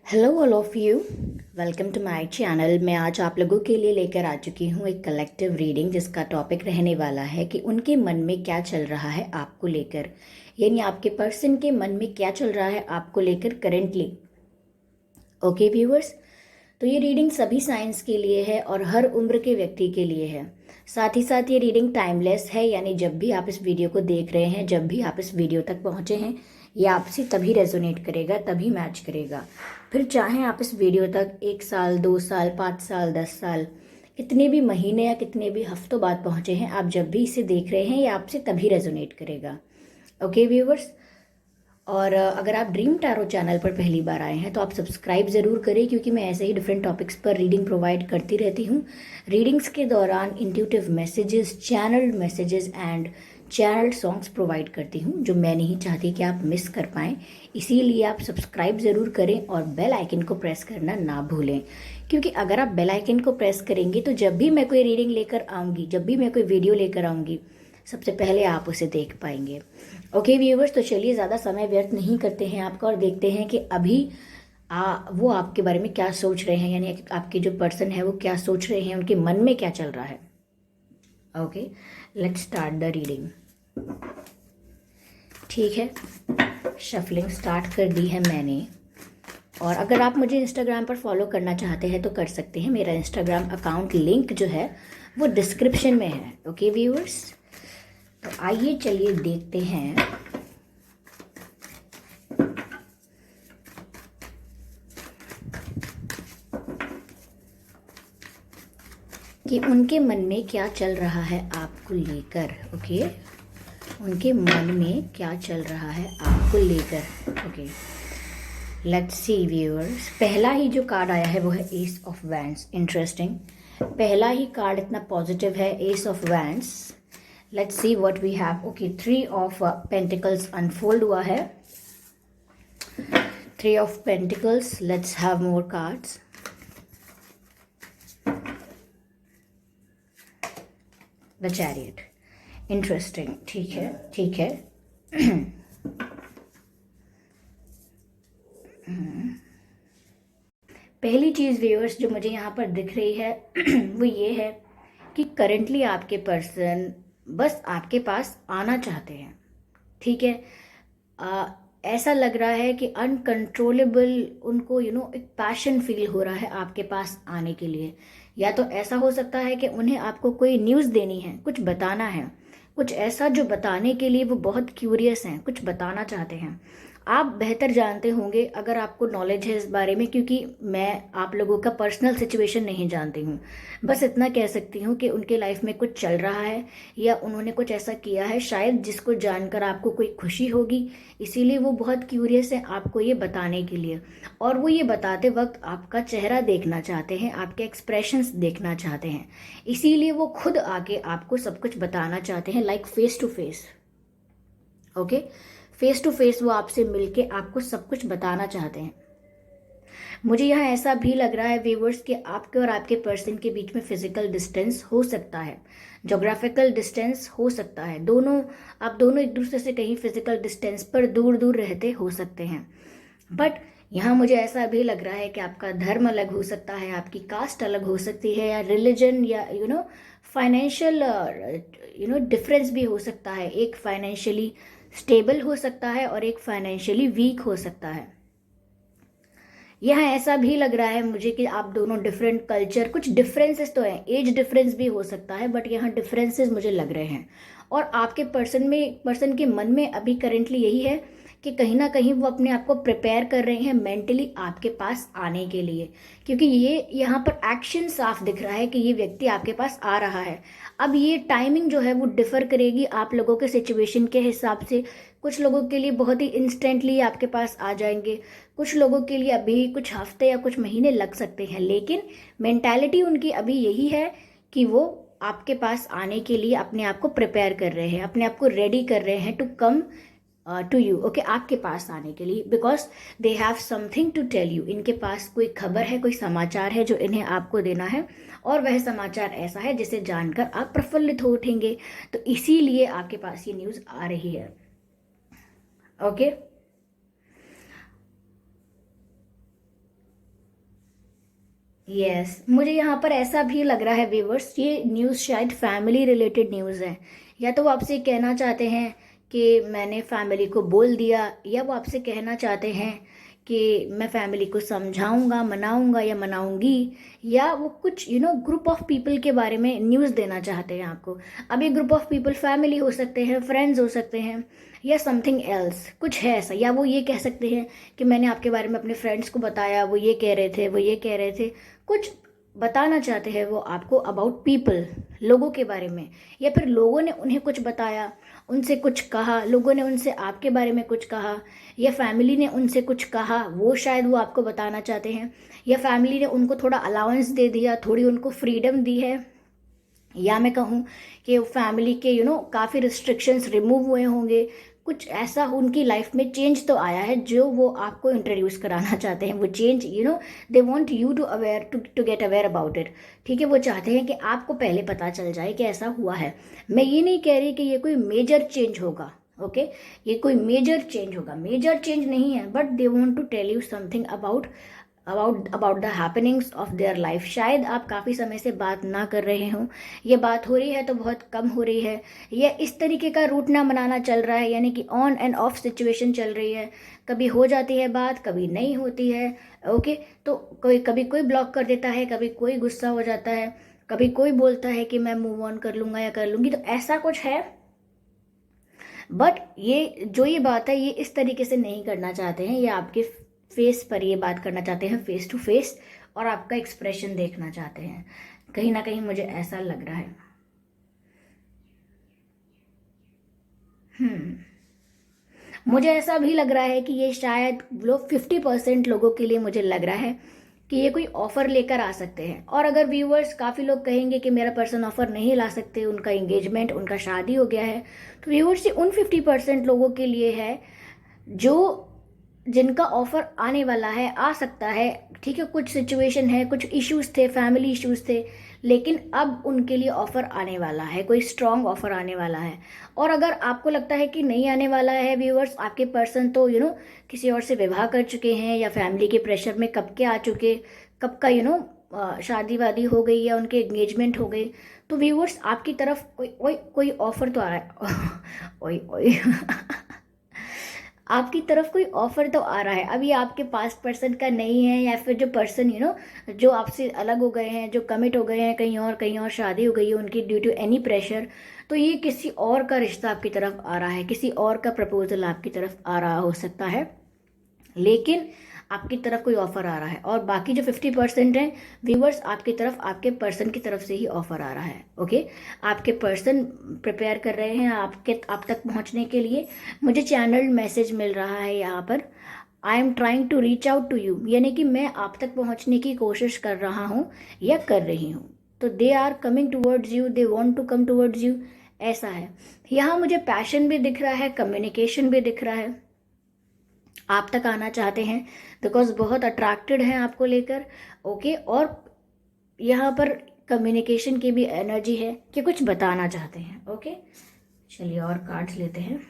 Hello all of you, welcome to my channel. मैं आज आप लोगों के लिए लेकर आ चुकी हूँ एक कलेक्टिव रीडिंग जिसका टॉपिक रहने वाला है कि उनके मन में क्या चल रहा है आपको लेकर, यानी आपके पर्सन के मन में क्या चल रहा है आपको लेकर करेंटली। ओके व्यूअर्स, तो ये रीडिंग सभी साइंस के लिए है और हर उम्र के व्यक्ति के लिए है। साथ ही साथ ये रीडिंग टाइमलेस है, यानी जब भी आप इस वीडियो को देख रहे हैं, जब भी आप इस वीडियो तक पहुंचे हैं, ये आपसे तभी रेजोनेट करेगा, तभी मैच करेगा। फिर चाहे आप इस वीडियो तक 1 साल, 2 साल, 5 साल, 10 साल, कितने भी महीने या कितने भी हफ्तों बाद पहुंचे हैं, आप जब भी इसे देख रहे हैं ये आपसे तभी रेजोनेट करेगा। ओके व्यूवर्स, और अगर आप ड्रीम टैरो चैनल पर पहली बार आए हैं तो आप सब्सक्राइब ज़रूर करें, क्योंकि मैं ऐसे ही डिफरेंट टॉपिक्स पर रीडिंग प्रोवाइड करती रहती हूँ। रीडिंग्स के दौरान intuitive messages, channel messages and channel songs provide करती हूँ जो मैं नहीं चाहती कि आप मिस कर पाएँ। इसीलिए आप सब्सक्राइब ज़रूर करें और बेल आइकन को प्रेस करना ना भूलें, क्योंकि अगर आप बेल आइकन को प्रेस करेंगे तो जब भी मैं कोई रीडिंग लेकर आऊँगी, जब भी मैं कोई वीडियो लेकर आऊँगी, सबसे पहले आप उसे देख पाएंगे। ओके व्यूवर्स, तो चलिए ज़्यादा समय व्यर्थ नहीं करते हैं आपका और देखते हैं कि अभी वो आपके बारे में क्या सोच रहे हैं, यानी आपके जो पर्सन है वो क्या सोच रहे हैं, उनके मन में क्या चल रहा है। Okay, let's start the reading. ठीक है, शफलिंग स्टार्ट कर दी है मैंने, और अगर आप मुझे इंस्टाग्राम पर फॉलो करना चाहते हैं तो कर सकते हैं। मेरा इंस्टाग्राम अकाउंट लिंक जो है वो डिस्क्रिप्शन में है। ओके व्यूअर्स, तो आइए चलिए देखते हैं कि उनके मन में क्या चल रहा है आपको लेकर। ओके, उनके मन में क्या चल रहा है आपको लेकर। Okay, let's see viewers. पहला ही जो कार्ड आया है वो है एस ऑफ वैंड्स। इंटरेस्टिंग, पहला ही कार्ड इतना पॉजिटिव है, ace of wands. Let's see what we have. Okay, 3 of pentacles unfold हुआ है, 3 of pentacles. Let's have more cards. The chariot. Interesting, ठीक है ठीक है। पहली चीज़ व्यूअर्स जो मुझे यहाँ पर दिख रही है वो ये है कि करंटली आपके पर्सन बस आपके पास आना चाहते हैं। ठीक है, ऐसा लग रहा है कि अनकंट्रोलेबल उनको एक पैशन फील हो रहा है आपके पास आने के लिए। या तो ऐसा हो सकता है कि उन्हें आपको कोई न्यूज़ देनी है, कुछ बताना है, कुछ ऐसा जो बताने के लिए वो बहुत क्यूरियस हैं, कुछ बताना चाहते हैं। आप बेहतर जानते होंगे अगर आपको नॉलेज है इस बारे में, क्योंकि मैं आप लोगों का पर्सनल सिचुएशन नहीं जानती हूँ। बस इतना कह सकती हूँ कि उनके लाइफ में कुछ चल रहा है या उन्होंने कुछ ऐसा किया है शायद जिसको जानकर आपको कोई खुशी होगी, इसीलिए वो बहुत क्यूरियस है आपको ये बताने के लिए। और वो ये बताते वक्त आपका चेहरा देखना चाहते हैं, आपके एक्सप्रेशंस देखना चाहते हैं, इसीलिए वो खुद आके आपको सब कुछ बताना चाहते हैं, like face to face. Okay, face to face वो आपसे मिलके आपको सब कुछ बताना चाहते हैं। मुझे यहाँ ऐसा भी लग रहा है व्यूवर्स कि आपके और आपके पर्सन के बीच में फिजिकल डिस्टेंस हो सकता है, जोग्राफिकल डिस्टेंस हो सकता है। आप दोनों एक दूसरे से कहीं फिजिकल डिस्टेंस पर दूर दूर रहते हो सकते हैं। बट यहाँ मुझे ऐसा भी लग रहा है कि आपका धर्म अलग हो सकता है, आपकी कास्ट अलग हो सकती है, या रिलीजन, या फाइनेंशियल डिफरेंस भी हो सकता है। एक फाइनेंशियली स्टेबल हो सकता है और एक फाइनेंशियली वीक हो सकता है। यहाँ ऐसा भी लग रहा है मुझे कि आप दोनों डिफरेंट कल्चर, कुछ डिफरेंसेस तो हैं, एज डिफरेंस भी हो सकता है, बट यहाँ डिफरेंसेस मुझे लग रहे हैं। और आपके पर्सन के मन में अभी करेंटली यही है कि कहीं ना कहीं वो अपने आप को प्रिपेयर कर रहे हैं मेंटली आपके पास आने के लिए, क्योंकि ये यहाँ पर एक्शन साफ दिख रहा है कि ये व्यक्ति आपके पास आ रहा है। अब ये टाइमिंग जो है वो डिफर करेगी आप लोगों के सिचुएशन के हिसाब से। कुछ लोगों के लिए बहुत ही इंस्टेंटली आपके पास आ जाएंगे, कुछ लोगों के लिए अभी कुछ हफ्ते या कुछ महीने लग सकते हैं, लेकिन मेंटालिटी उनकी अभी यही है कि वो आपके पास आने के लिए अपने आप को प्रिपेयर कर रहे हैं, अपने आप को रेडी कर रहे हैं to come to you. Okay, आपके पास आने के लिए, because they have something to tell you. इनके पास कोई खबर है, कोई समाचार है जो इन्हें आपको देना है, और वह समाचार ऐसा है जिसे जानकर आप प्रफुल्लित हो उठेंगे। तो इसीलिए आपके पास ये न्यूज़ आ रही है। ओके, यस, मुझे यहाँ पर ऐसा भी लग रहा है व्यूवर्स, ये न्यूज़ शायद फैमिली रिलेटेड न्यूज़ है। या तो वो आपसे कहना चाहते हैं कि मैंने फैमिली को बोल दिया, या वो आपसे कहना चाहते हैं कि मैं फैमिली को समझाऊंगा, मनाऊंगा या मनाऊंगी, या वो कुछ ग्रुप ऑफ पीपल के बारे में न्यूज़ देना चाहते हैं आपको। अब ये ग्रुप ऑफ पीपल फैमिली हो सकते हैं, फ्रेंड्स हो सकते हैं, या समथिंग एल्स कुछ है ऐसा। या वो ये कह सकते हैं कि मैंने आपके बारे में अपने फ्रेंड्स को बताया, वो ये कह रहे थे, वो ये कह रहे थे, कुछ बताना चाहते हैं वो आपको अबाउट पीपल, लोगों के बारे में। या फिर लोगों ने उन्हें कुछ बताया, उनसे कुछ कहा, लोगों ने उनसे आपके बारे में कुछ कहा, या फैमिली ने उनसे कुछ कहा, वो शायद वो आपको बताना चाहते हैं। या फैमिली ने उनको थोड़ा अलाउंस दे दिया, थोड़ी उनको फ्रीडम दी है। या मैं कहूँ कि फैमिली के काफ़ी रिस्ट्रिक्शंस रिमूव हुए होंगे, कुछ ऐसा उनकी लाइफ में चेंज तो आया है जो वो आपको इंट्रोड्यूस कराना चाहते हैं। वो change they want you to aware to get aware about it. ठीक है, वो चाहते हैं कि आपको पहले पता चल जाए कि ऐसा हुआ है। मैं ये नहीं कह रही कि ये कोई मेजर चेंज होगा, ओके, ये कोई मेजर चेंज होगा, मेजर चेंज नहीं है, but they want to tell you something about the happenings of their life. शायद आप काफ़ी समय से बात ना कर रहे हों, ये बात हो रही है तो बहुत कम हो रही है, या इस तरीके का रूट ना बनाना चल रहा है, यानी कि ऑन एंड ऑफ सिचुएशन चल रही है। कभी हो जाती है बात, कभी नहीं होती है, ओके। तो कभी कोई ब्लॉक कर देता है, कभी कोई गुस्सा हो जाता है, कभी कोई बोलता है कि मैं मूव ऑन कर लूँगा या कर लूँगी, तो ऐसा कुछ है। बट ये बात है, ये इस तरीके से नहीं करना चाहते हैं, ये आपके फेस पर ये बात करना चाहते हैं, फेस टू फेस, और आपका एक्सप्रेशन देखना चाहते हैं। कहीं ना कहीं मुझे ऐसा लग रहा है। मुझे ऐसा भी लग रहा है कि ये शायद लोग 50% लोगों के लिए मुझे लग रहा है कि ये कोई ऑफर लेकर आ सकते हैं। और अगर व्यूवर्स काफ़ी लोग कहेंगे कि मेरा पर्सन ऑफर नहीं ला सकते, उनका एंगेजमेंट, उनका शादी हो गया है, तो व्यूवर्स ये उन 50% लोगों के लिए है जो जिनका ऑफर आने वाला है, आ सकता है। ठीक है, कुछ सिचुएशन है, कुछ इश्यूज थे, फैमिली इश्यूज थे, लेकिन अब उनके लिए ऑफर आने वाला है, कोई स्ट्रांग ऑफर आने वाला है। और अगर आपको लगता है कि नहीं आने वाला है व्यूअर्स, आपके पर्सन तो किसी और से विवाह कर चुके हैं, या फैमिली के प्रेशर में कब के आ चुके, कब का शादी वादी हो गई या उनके एंगेजमेंट हो गई, तो व्यूअर्स आपकी तरफ कोई ऑफर तो आ रहा है। ओए ओए आपकी तरफ कोई ऑफर तो आ रहा है। अब ये आपके पास्ट पर्सन का नहीं है, या फिर जो पर्सन जो आपसे अलग हो गए हैं, जो कमिट हो गए हैं, कहीं और शादी हो गई है उनकी ड्यू टू एनी प्रेशर, तो ये किसी और का रिश्ता आपकी तरफ आ रहा है, किसी और का प्रपोजल आपकी तरफ आ रहा हो सकता है। लेकिन आपकी तरफ कोई ऑफर आ रहा है, और बाकी जो 50% हैं व्यूवर्स, आपकी तरफ, आपके पर्सन की तरफ से ही ऑफर आ रहा है, ओके। आपके पर्सन प्रिपेयर कर रहे हैं आप तक पहुंचने के लिए। मुझे चैनल मैसेज मिल रहा है यहाँ पर, I am trying to reach out to you, यानी कि मैं आप तक पहुंचने की कोशिश कर रहा हूँ या कर रही हूँ। तो they are coming towards you, they want to come towards you, ऐसा है। यहाँ मुझे पैशन भी दिख रहा है, कम्युनिकेशन भी दिख रहा है, आप तक आना चाहते हैं, बिकॉज बहुत अट्रैक्टेड हैं आपको लेकर, ओके। और यहाँ पर कम्युनिकेशन की भी एनर्जी है कि कुछ बताना चाहते हैं, ओके। चलिए और कार्ड्स लेते हैं।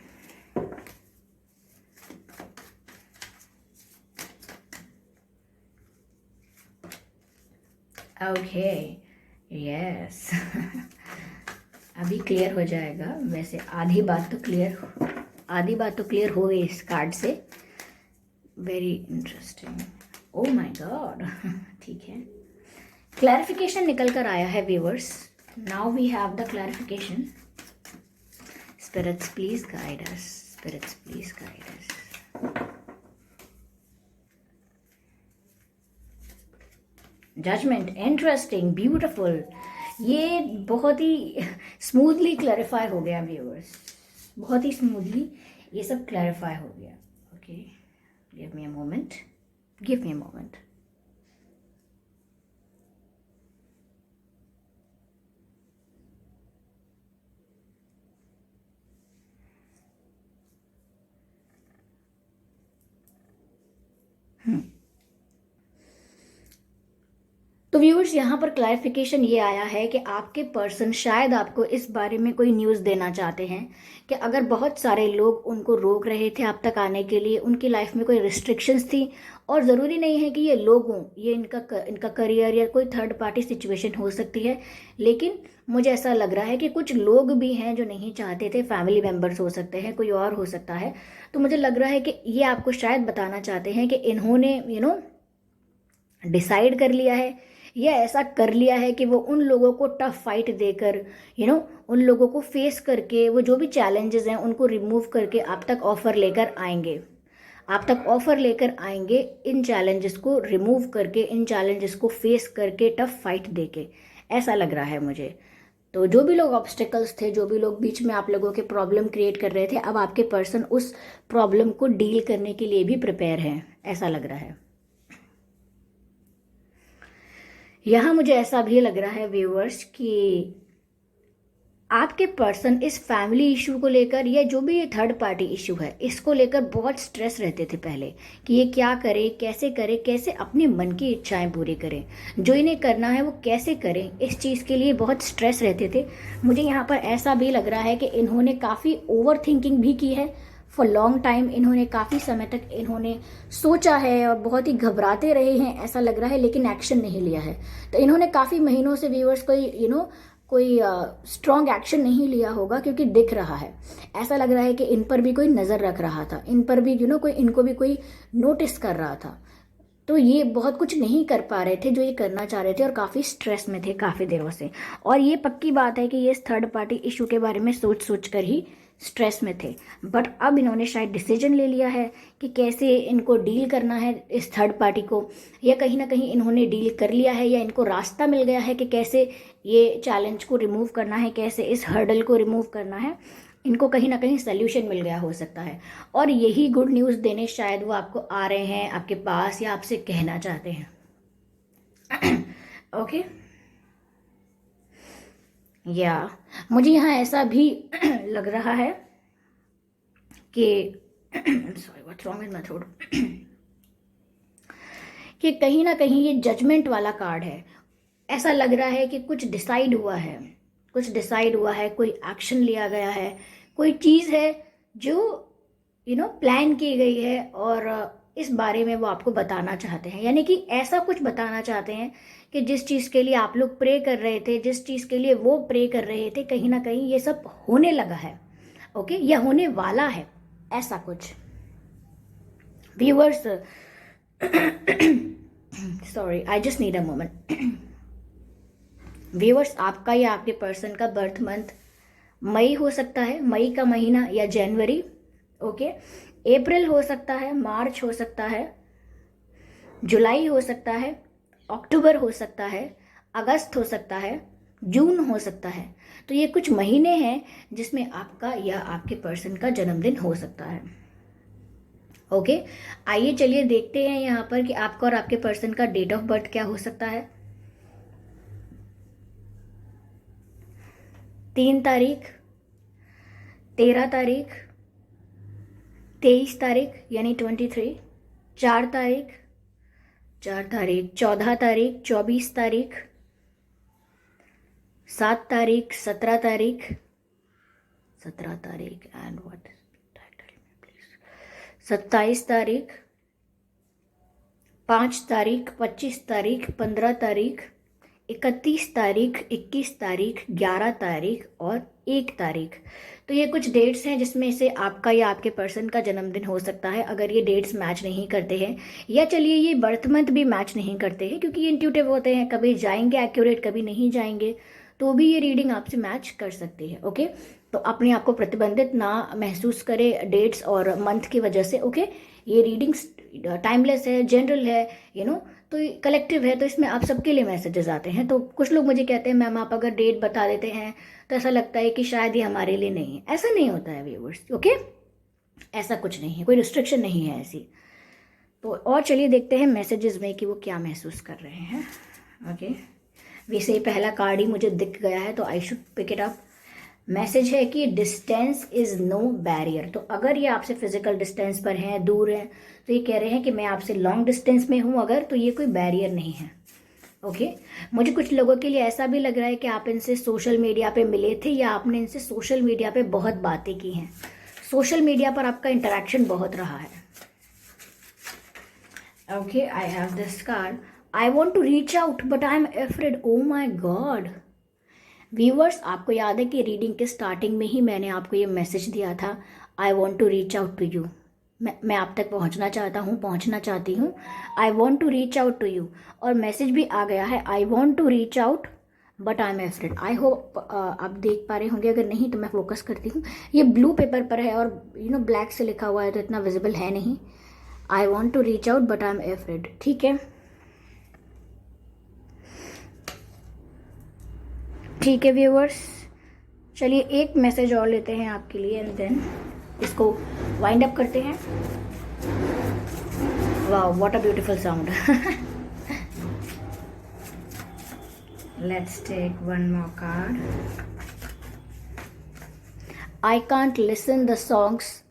ओके, यस अभी क्लियर हो जाएगा। वैसे आधी बात तो क्लियर हो गई इस कार्ड से। Very interesting, oh my God ठीक है, क्लैरिफिकेशन निकल कर आया है viewers. Now we have the clarification. Spirits please guide us, spirits please guide us. Judgement, interesting, beautiful. ये बहुत ही स्मूथली क्लैरिफाई हो गया व्यूअर्स, बहुत ही स्मूथली ये सब क्लैरिफाई हो गया, okay. Give me a moment, give me a moment. तो तो व्यूअर्स, यहाँ पर क्लैरिफिकेशन ये आया है कि आपके पर्सन शायद आपको इस बारे में कोई न्यूज़ देना चाहते हैं कि अगर बहुत सारे लोग उनको रोक रहे थे आप तक आने के लिए, उनकी लाइफ में कोई रिस्ट्रिक्शंस थी, और ज़रूरी नहीं है कि ये लोग हों, ये इनका करियर या कोई थर्ड पार्टी सिचुएशन हो सकती है, लेकिन मुझे ऐसा लग रहा है कि कुछ लोग भी हैं जो नहीं चाहते थे, फैमिली मेम्बर्स हो सकते हैं, कोई और हो सकता है। तो मुझे लग रहा है कि ये आपको शायद बताना चाहते हैं कि इन्होंने डिसाइड कर लिया है या ऐसा कर लिया है कि वो उन लोगों को टफ फाइट देकर उन लोगों को फेस करके वो जो भी चैलेंजेस हैं उनको रिमूव करके आप तक ऑफर लेकर आएंगे, आप तक ऑफर लेकर आएंगे, इन चैलेंजेस को रिमूव करके, इन चैलेंजेस को फेस करके, टफ फाइट देके, ऐसा लग रहा है मुझे। तो जो भी लोग ऑब्स्टिकल्स थे, जो भी लोग बीच में आप लोगों के प्रॉब्लम क्रिएट कर रहे थे, अब आपके पर्सन उस प्रॉब्लम को डील करने के लिए भी प्रिपेयर हैं, ऐसा लग रहा है। यहाँ मुझे ऐसा भी लग रहा है व्यूअर्स कि आपके पर्सन इस फैमिली इशू को लेकर या जो भी ये थर्ड पार्टी इशू है इसको लेकर बहुत स्ट्रेस रहते थे पहले कि ये क्या करे, कैसे अपने मन की इच्छाएं पूरी करें, जो इन्हें करना है वो कैसे करें, इस चीज़ के लिए बहुत स्ट्रेस रहते थे। मुझे यहाँ पर ऐसा भी लग रहा है कि इन्होंने काफ़ी ओवर थिंकिंग भी की है फॉर लॉन्ग टाइम, इन्होंने काफ़ी समय तक इन्होंने सोचा है और बहुत ही घबराते रहे हैं ऐसा लग रहा है, लेकिन एक्शन नहीं लिया है। तो इन्होंने काफ़ी महीनों से व्यूअर्स कोई स्ट्रॉन्ग एक्शन नहीं लिया होगा, क्योंकि दिख रहा है, ऐसा लग रहा है कि इन पर भी कोई नज़र रख रहा था, इन पर भी इनको भी कोई नोटिस कर रहा था। तो ये बहुत कुछ नहीं कर पा रहे थे जो ये करना चाह रहे थे और काफ़ी स्ट्रेस में थे काफ़ी दिनों से। और ये पक्की बात है कि ये इस थर्ड पार्टी इशू के बारे में सोच कर ही स्ट्रेस में थे, बट अब इन्होंने शायद डिसीजन ले लिया है कि कैसे इनको डील करना है इस थर्ड पार्टी को, या कहीं ना कहीं इन्होंने डील कर लिया है या इनको रास्ता मिल गया है कि कैसे ये चैलेंज को रिमूव करना है, कैसे इस हर्डल को रिमूव करना है, इनको कहीं ना कहीं सोल्यूशन मिल गया हो सकता है। और यही गुड न्यूज़ देने शायद वो आपको आ रहे हैं आपके पास, या आपसे कहना चाहते हैं। ओके या मुझे यहाँ ऐसा भी लग रहा है कि sorry what's wrong with my throat, कि कहीं ना कहीं ये जजमेंट वाला कार्ड है। ऐसा लग रहा है कि कुछ डिसाइड हुआ है, कोई एक्शन लिया गया है, कोई चीज़ है जो प्लान की गई है, और इस बारे में वो आपको बताना चाहते हैं, यानी कि ऐसा कुछ बताना चाहते हैं कि जिस चीज़ के लिए आप लोग प्रे कर रहे थे, जिस चीज़ के लिए वो प्रे कर रहे थे, कहीं ना कहीं ये सब होने लगा है, ओके, या होने वाला है, ऐसा कुछ। Viewers, sorry, I just need a moment. Viewers, आपका या आपके पर्सन का बर्थ मंथ मई हो सकता है, मई का महीना, या जनवरी, ओके, अप्रैल हो सकता है, मार्च हो सकता है, जुलाई हो सकता है, अक्टूबर हो सकता है, अगस्त हो सकता है, जून हो सकता है। तो ये कुछ महीने हैं जिसमें आपका या आपके पर्सन का जन्मदिन हो सकता है, ओके। आइए चलिए देखते हैं यहाँ पर कि आपका और आपके पर्सन का डेट ऑफ बर्थ क्या हो सकता है। 3 तारीख, 13 तारीख, 23 तारीख यानी 23, 4 तारीख, 14 तारीख, 24 तारीख, 7 तारीख, 17 तारीख, एंड व्हाट 27 तारीख, 5 तारीख, 25 तारीख, 15 तारीख, 31 तारीख, 21 तारीख, 11 तारीख और 1 तारीख। तो ये कुछ डेट्स हैं जिसमें से आपका या आपके पर्सन का जन्मदिन हो सकता है। अगर ये डेट्स मैच नहीं करते हैं, या चलिए ये बर्थ मंथ भी मैच नहीं करते हैं, क्योंकि ये इंट्यूटिव होते हैं, कभी जाएंगे एक्यूरेट, कभी नहीं जाएंगे, तो भी ये रीडिंग आपसे मैच कर सकती है, ओके। तो अपने आप को प्रतिबंधित ना महसूस करें डेट्स और मंथ की वजह से, ओके। ये रीडिंग्स टाइमलेस है, जनरल है, तो कलेक्टिव है, तो इसमें आप सबके लिए मैसेजेस आते हैं। तो कुछ लोग मुझे कहते हैं मैम आप अगर डेट बता देते हैं तो ऐसा लगता है कि शायद ये हमारे लिए नहीं है। ऐसा नहीं होता है व्यूअर्स, ओके, ऐसा कुछ नहीं है, कोई रिस्ट्रिक्शन नहीं है ऐसी। तो और चलिए देखते हैं मैसेजेस में कि वो क्या महसूस कर रहे हैं, ओके। वैसे ही पहला कार्ड ही मुझे दिख गया है तो I should pick it up. Message है कि डिस्टेंस इज नो बैरियर। तो अगर ये आपसे फिजिकल डिस्टेंस पर हैं, दूर हैं, तो ये कह रहे हैं कि मैं आपसे लॉन्ग डिस्टेंस में हूँ अगर, तो ये कोई बैरियर नहीं है, ओके। मुझे कुछ लोगों के लिए ऐसा भी लग रहा है कि आप इनसे सोशल मीडिया पे मिले थे या आपने इनसे सोशल मीडिया पे बहुत बातें की हैं, सोशल मीडिया पर आपका इंटरेक्शन बहुत रहा है। Okay, I have this card, I want to reach out but I am afraid. Oh my God viewers, आपको याद है कि रीडिंग के स्टार्टिंग में ही मैंने आपको ये मैसेज दिया था, I want to reach out to you. मैं आप तक पहुंचना चाहता हूँ, पहुंचना चाहती हूँ। I want to reach out to you, और मैसेज भी आ गया है, I want to reach out but I am afraid. I hope आप देख पा रहे होंगे, अगर नहीं तो मैं फोकस करती हूँ। ये ब्लू पेपर पर है और ब्लैक से लिखा हुआ है तो इतना विजिबल है नहीं। I want to reach out but I am afraid, ठीक है। ठीक है व्यूअर्स, चलिए एक मैसेज और लेते हैं आपके लिए एंड देन इसको वाइंड अप करते हैं। Wow, what a beautiful sound. Let's take one more card. I can't listen the songs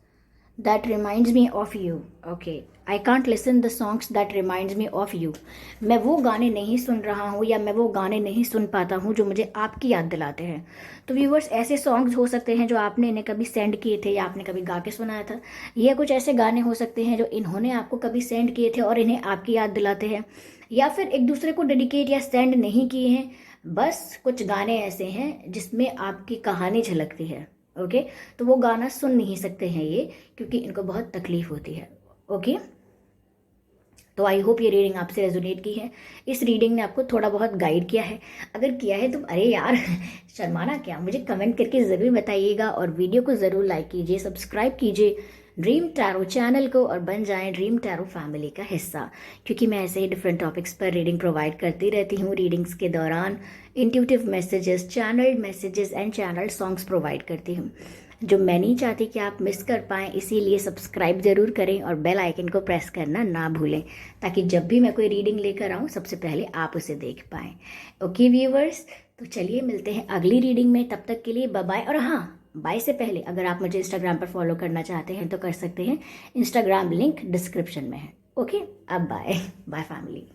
that reminds me of you. Okay, I can't listen the songs that reminds me of you. मैं वो गाने नहीं सुन रहा हूँ या मैं वो गाने नहीं सुन पाता हूँ जो मुझे आपकी याद दिलाते हैं। तो व्यूवर्स, ऐसे सॉन्ग्स हो सकते हैं जो आपने इन्हें कभी सेंड किए थे या आपने कभी गा के सुनाया था, या कुछ ऐसे गाने हो सकते हैं जो इन्होंने आपको कभी सेंड किए थे और इन्हें आपकी याद दिलाते हैं, या फिर एक दूसरे को डेडिकेट या सेंड नहीं किए हैं, बस कुछ गाने ऐसे हैं जिसमें आपकी कहानी झलकती है। ओके, तो वो गाना सुन नहीं सकते हैं ये, क्योंकि इनको बहुत तकलीफ होती है। ओके, तो आई होप ये रीडिंग आपसे रेजोनेट की है, इस रीडिंग ने आपको थोड़ा बहुत गाइड किया है। अगर किया है तो अरे यार शर्माना क्या, मुझे कमेंट करके ज़रूर बताइएगा, और वीडियो को ज़रूर लाइक कीजिए, सब्सक्राइब कीजिए ड्रीम टैरो चैनल को, और बन जाएं ड्रीम टैरो फैमिली का हिस्सा, क्योंकि मैं ऐसे ही डिफरेंट टॉपिक्स पर रीडिंग प्रोवाइड करती रहती हूँ। रीडिंग्स के दौरान intuitive messages, channelled messages and channelled songs provide करती हूँ, जो मैं नहीं चाहती कि आप मिस कर पाएँ। इसीलिए सब्सक्राइब ज़रूर करें और बेल आइकन को प्रेस करना ना भूलें, ताकि जब भी मैं कोई रीडिंग लेकर आऊँ सबसे पहले आप उसे देख पाएँ। ओके व्यूवर्स, तो चलिए मिलते हैं अगली रीडिंग में, तब तक के लिए बाय बाय। और हाँ, बाय से पहले अगर आप मुझे इंस्टाग्राम पर फॉलो करना चाहते हैं तो कर सकते हैं, इंस्टाग्राम लिंक डिस्क्रिप्शन में है। ओके, अब बाय बाय फैमिली।